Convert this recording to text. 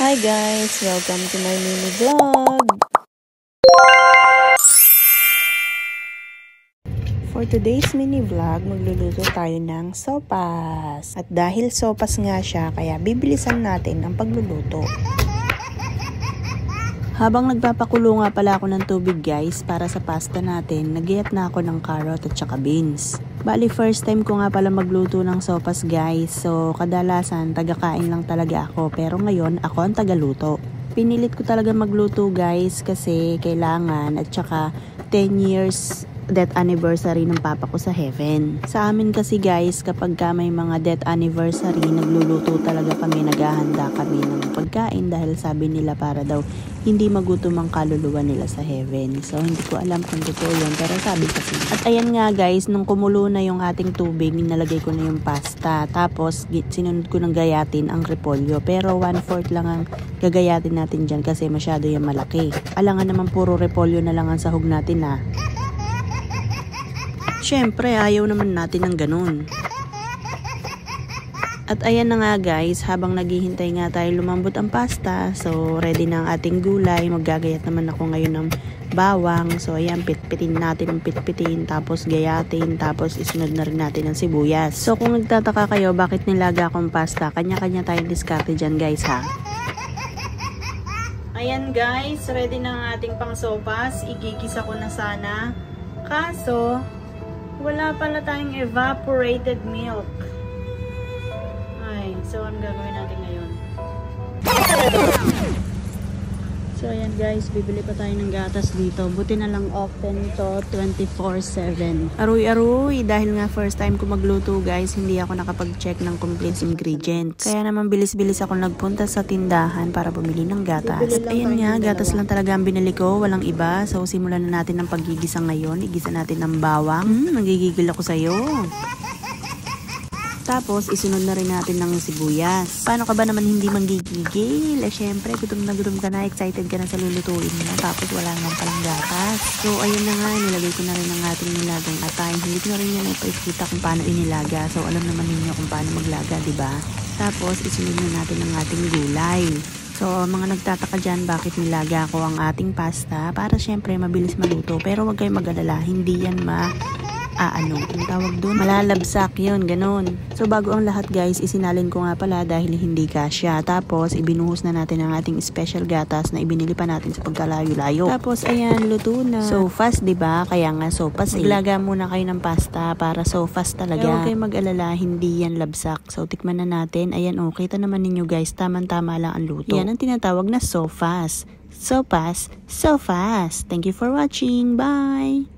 Hi guys! Welcome to my mini vlog! For today's mini vlog, magluluto tayo ng sopas. At dahil sopas nga siya, kaya bibilisan natin ang pagluluto. Habang nagpapakulo nga pala ako ng tubig guys para sa pasta natin, nag-iyat na ako ng carrot at saka beans. Bali first time ko nga pala magluto ng sopas guys, so kadalasan taga-kain lang talaga ako pero ngayon ako ang tagaluto. Pinilit ko talaga magluto guys kasi kailangan at saka 10 years death anniversary ng papa ko sa heaven. Sa amin kasi guys, kapag may mga death anniversary, nagluluto talaga kami, naghahanda kami ng pagkain dahil sabi nila para daw hindi magutom ang kaluluwa nila sa heaven. So hindi ko alam kung totoo yun, pero sabi kasi. At ayan nga guys, nung kumulo na yung ating tubig, nilagay ko na yung pasta. Tapos sinunod ko ng gayatin ang repolyo. Pero 1/4 lang ang gagayatin natin dyan kasi masyado yung malaki. Alangan naman puro repolyo na lang ang sahog natin ha. Siyempre, ayaw naman natin ng ganun. At ayan na nga guys, habang naghihintay nga tayo lumambot ang pasta, so ready na ang ating gulay. Maggagayat naman ako ngayon ng bawang. So ayan, pitpitin natin ang pitpitin, tapos gayatin, tapos isunod na rin natin ang sibuyas. So kung nagtataka kayo bakit nilaga akong pasta, kanya-kanya tayong diskarte dyan guys ha. Ayan guys, ready na ang ating pang sopas. Igigisa ko na sana. Kaso wala pala tayong evaporated milk. Ay, so ano gagawin natin ngayon? So ayan guys, bibili pa tayo ng gatas dito. Buti na lang open to 24/7. Aruy-aruy, dahil nga first time ko magluto guys, hindi ako nakapag-check ng complete ingredients. Kaya naman bilis-bilis ako nagpunta sa tindahan para bumili ng gatas. Ayan nga, gatas lang talaga ang binili ko, walang iba. So simulan na natin ang paggigisa ngayon. Igisa natin ng bawang. Nagigigil ako sa'yo. Tapos, isunod na rin natin ng sibuyas. Paano ka ba naman hindi manggigigil? Syempre, gutom na gutom ka na, excited ka na sa lulutuin mo. Tapos, wala naman palang gatas. So, ayun na nga, nilagay ko na rin ang ating nilagang atay. Hindi ko na rin yan ipakita kung paano inilaga. So, alam naman ninyo kung paano maglaga, diba? Tapos, isunod na natin ang ating gulay. So, mga nagtataka dyan bakit nilaga ko ang ating pasta para syempre mabilis maluto. Pero huwag kayong mag-alala, hindi yan ang tawag doon? Malalabsak yun, ganun. So, bago ang lahat guys, isinalin ko nga pala dahil hindi kasya. Tapos, ibinuhos na natin ang ating special gatas na ibinili pa natin sa pagkalayo-layo. Tapos, ayan, luto na. So fast, diba? Kaya nga so fast. Maglaga muna kayo ng pasta para so fast talaga. Huwag kayong mag-alala, hindi yan labsak. So, tikman na natin. Ayan, kita naman ninyo guys, tamang-tama lang ang luto. Yan ang tinatawag na so fast. So fast, so fast. Thank you for watching. Bye!